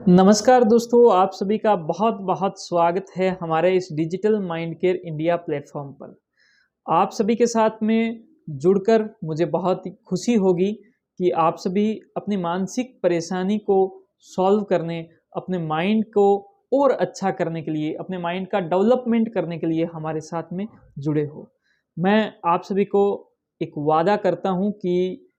नमस्कार दोस्तों, आप सभी का बहुत बहुत स्वागत है हमारे इस digital mind care India platform पर। आप सभी के साथ में जुड़कर मुझे बहुत ही खुशी होगी कि आप सभी अपनी मानसिक परेशानी को सॉल्व करने, अपने माइंड को और अच्छा करने के लिए, अपने माइंड का डेवलपमेंट करने के लिए हमारे साथ में जुड़े हो। मैं आप सभी को एक वादा करता हूँ कि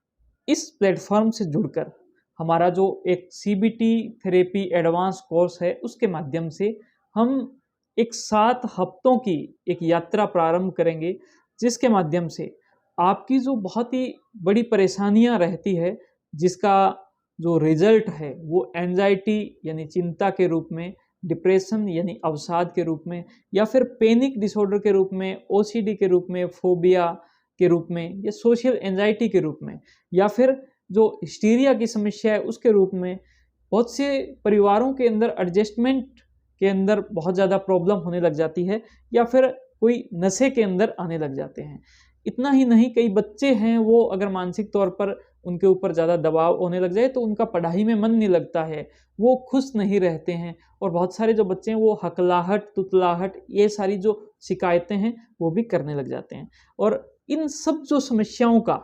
इस प्लेटफॉर्म से जुड़कर हमारा जो एक सीबीटी थेरेपी एडवांस कोर्स है उसके माध्यम से हम एक 7 हफ्तों की एक यात्रा प्रारंभ करेंगे, जिसके माध्यम से आपकी जो बहुत ही बड़ी परेशानियां रहती है, जिसका जो रिजल्ट है वो एंजाइटी यानी चिंता के रूप में, डिप्रेशन यानी अवसाद के रूप में, या फिर पैनिक डिसऑर्डर के रूप में, ओसीडी के रूप में, फोबिया के रूप में, या सोशल एंजाइटी के रूप में, या फिर जो हिस्टीरिया की समस्या है उसके रूप में, बहुत से परिवारों के अंदर एडजस्टमेंट के अंदर बहुत ज़्यादा प्रॉब्लम होने लग जाती है, या फिर कोई नशे के अंदर आने लग जाते हैं। इतना ही नहीं, कई बच्चे हैं वो अगर मानसिक तौर पर उनके ऊपर ज़्यादा दबाव होने लग जाए तो उनका पढ़ाई में मन नहीं लगता है, वो खुश नहीं रहते हैं। और बहुत सारे जो बच्चे हैं वो हकलाहट, तुतलाहट, ये सारी जो शिकायतें हैं वो भी करने लग जाते हैं। और इन सब जो समस्याओं का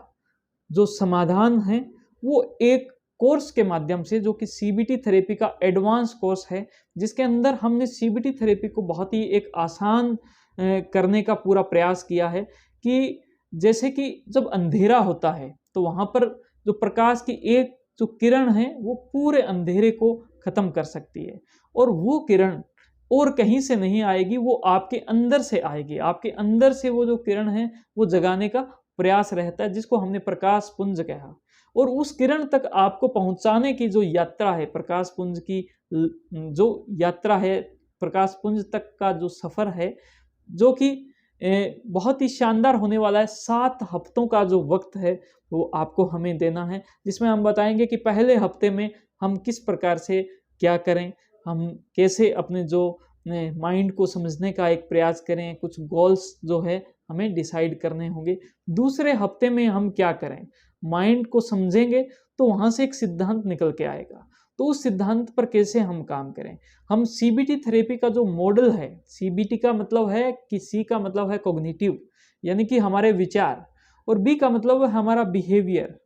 जो समाधान है वो एक कोर्स के माध्यम से, जो कि सीबीटी थेरेपी का एडवांस कोर्स है, जिसके अंदर हमने सीबीटी थेरेपी को बहुत ही एक आसान करने का पूरा प्रयास किया है। कि जैसे कि जब अंधेरा होता है तो वहाँ पर जो प्रकाश की एक जो किरण है वो पूरे अंधेरे को खत्म कर सकती है, और वो किरण और कहीं से नहीं आएगी, वो आपके अंदर से आएगी। आपके अंदर से वो जो किरण है वो जगाने का प्रयास रहता है, जिसको हमने प्रकाश पुंज कहा। और उस किरण तक आपको पहुंचाने की जो यात्रा है, प्रकाश पुंज की जो यात्रा है, प्रकाश पुंज तक का जो सफर है, जो कि बहुत ही शानदार होने वाला है। 7 हफ्तों का जो वक्त है वो आपको हमें देना है, जिसमें हम बताएंगे कि पहले हफ्ते में हम किस प्रकार से क्या करें, हम कैसे अपने जो माइंड को समझने का एक प्रयास करें, कुछ गोल्स जो है हमें डिसाइड करने होंगे। दूसरे हफ्ते में हम क्या करें, माइंड को समझेंगे तो वहाँ से एक सिद्धांत निकल के आएगा, तो उस सिद्धांत पर कैसे हम काम करें। हम सीबीटी थेरेपी का जो मॉडल है, सीबीटी का मतलब है कि सी का मतलब है कॉग्निटिव यानी कि हमारे विचार, और बी का मतलब है हमारा बिहेवियर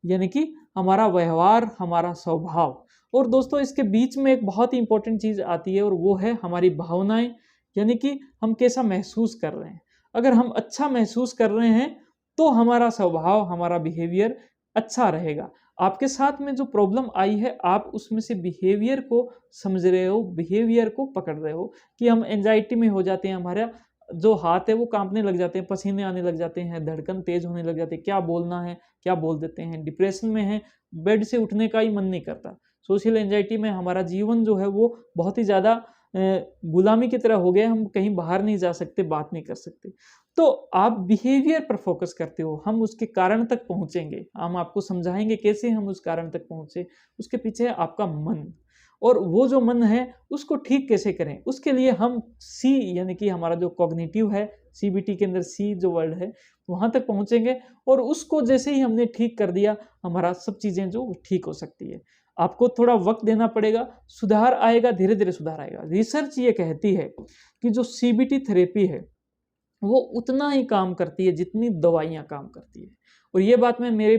यानी कि हमारा व्यवहार, हमारा स्वभाव। और दोस्तों इसके बीच में एक बहुत ही इंपॉर्टेंट चीज आती है, और वो है हमारी भावनाएं, यानी कि हम कैसा महसूस कर रहे हैं। अगर हम अच्छा महसूस कर रहे हैं तो हमारा स्वभाव, हमारा बिहेवियर अच्छा रहेगा। आपके साथ में जो प्रॉब्लम आई है, आप उसमें से बिहेवियर को समझ रहे हो, बिहेवियर को पकड़ रहे हो। कि हम एंजाइटी में हो जाते हैं, हमारा जो हाथ है वो कांपने लग जाते हैं, पसीने आने लग जाते हैं, धड़कन तेज होने लग जाती है, क्या बोलना है क्या बोल देते हैं। डिप्रेशन में है, बेड से उठने का ही मन नहीं करता। सोशल एंजाइटी में हमारा जीवन जो है वो बहुत ही ज़्यादा गुलामी की तरह हो गया, हम कहीं बाहर नहीं जा सकते, बात नहीं कर सकते। तो आप बिहेवियर पर फोकस करते हो, हम उसके कारण तक पहुंचेंगे, हम आपको समझाएंगे कैसे हम उस कारण तक पहुंचे। उसके पीछे है आपका मन, और वो जो मन है उसको ठीक कैसे करें, उसके लिए हम सी यानी कि हमारा जो कॉग्निटिव है, सीबीटी के अंदर सी जो वर्ड है वहां तक पहुंचेंगे। और उसको जैसे ही हमने ठीक कर दिया, हमारा सब चीजें जो ठीक हो सकती है। आपको थोड़ा वक्त देना पड़ेगा, सुधार आएगा, धीरे धीरे सुधार आएगा। रिसर्च ये कहती है कि जो सीबीटी थेरेपी है वो उतना ही काम करती है जितनी दवाइयाँ काम करती है। और ये बात मैं मेरे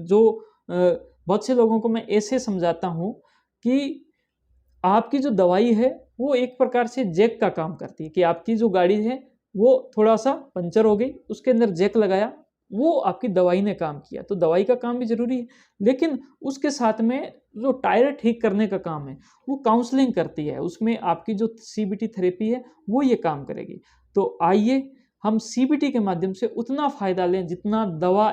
जो बहुत से लोगों को मैं ऐसे समझाता हूँ कि आपकी जो दवाई है वो एक प्रकार से जैक का काम करती है। कि आपकी जो गाड़ी है वो थोड़ा सा पंचर हो गई, उसके अंदर जैक लगाया, वो आपकी दवाई ने काम किया। तो दवाई का काम भी जरूरी है, लेकिन उसके साथ में जो टायर ठीक करने का काम है वो काउंसलिंग करती है, उसमें आपकी जो सीबीटी थेरेपी है वो ये काम करेगी। तो आइए हम सीबीटी के माध्यम से उतना फायदा लें जितना दवा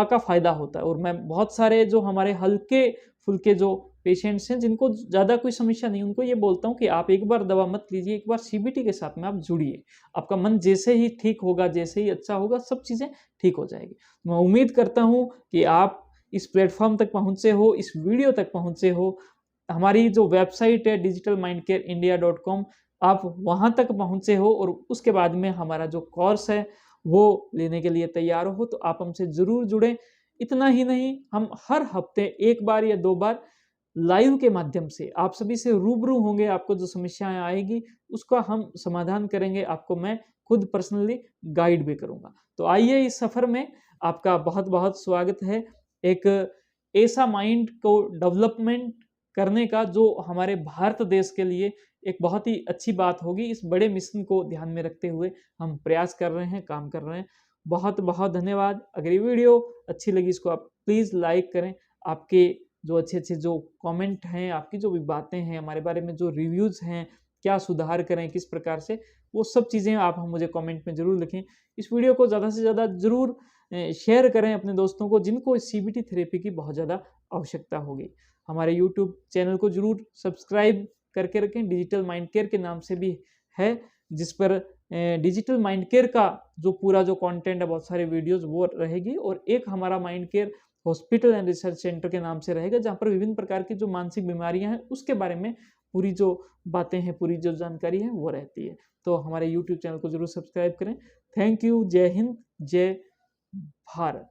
का फायदा होता है। और मैं बहुत सारे जो हमारे हल्के फुल्के जो पेशेंट्स हैं, जिनको ज़्यादा कोई समस्या नहीं, उनको ये बोलता हूँ कि आप एक बार दवा मत लीजिए, एक बार सीबीटी के साथ में आप जुड़िए। आपका मन जैसे ही ठीक होगा, जैसे ही अच्छा होगा, सब चीज़ें ठीक हो जाएगी। मैं उम्मीद करता हूँ कि आप इस प्लेटफॉर्म तक पहुँचे हो, इस वीडियो तक पहुँचे हो। हमारी जो वेबसाइट है digitalmindcareindia.com, आप वहाँ तक पहुँचे हो, और उसके बाद में हमारा जो कोर्स है वो लेने के लिए तैयार हो, तो आप हमसे ज़रूर जुड़ें। इतना ही नहीं, हम हर हफ्ते 1 बार या 2 बार लाइव के माध्यम से आप सभी से रूबरू होंगे। आपको जो समस्याएं आएगी उसका हम समाधान करेंगे, आपको मैं खुद पर्सनली गाइड भी करूंगा। तो आइए इस सफर में आपका बहुत बहुत स्वागत है। एक ऐसा माइंड को डेवलपमेंट करने का जो हमारे भारत देश के लिए एक बहुत ही अच्छी बात होगी। इस बड़े मिशन को ध्यान में रखते हुए हम प्रयास कर रहे हैं, काम कर रहे हैं। बहुत बहुत धन्यवाद। अगर ये वीडियो अच्छी लगी इसको आप प्लीज़ लाइक करें। आपके जो अच्छे जो कमेंट हैं, आपकी जो भी बातें हैं हमारे बारे में, जो रिव्यूज़ हैं, क्या सुधार करें किस प्रकार से, वो सब चीज़ें आप हम मुझे कमेंट में ज़रूर लिखें। इस वीडियो को ज़्यादा से ज़्यादा ज़रूर शेयर करें अपने दोस्तों को जिनको इस CBT थेरेपी की बहुत ज़्यादा आवश्यकता होगी। हमारे यूट्यूब चैनल को ज़रूर सब्सक्राइब करके रखें। डिजिटल माइंड केयर के नाम से भी है, जिस पर डिजिटल माइंड केयर का जो पूरा जो कंटेंट है, बहुत सारे वीडियोस वो रहेगी। और एक हमारा mind care hospital and research centre के नाम से रहेगा, जहाँ पर विभिन्न प्रकार की जो मानसिक बीमारियां हैं उसके बारे में पूरी जो बातें हैं, पूरी जो जानकारी है वो रहती है। तो हमारे यूट्यूब चैनल को जरूर सब्सक्राइब करें। Thank you. जय हिंद, जय भारत।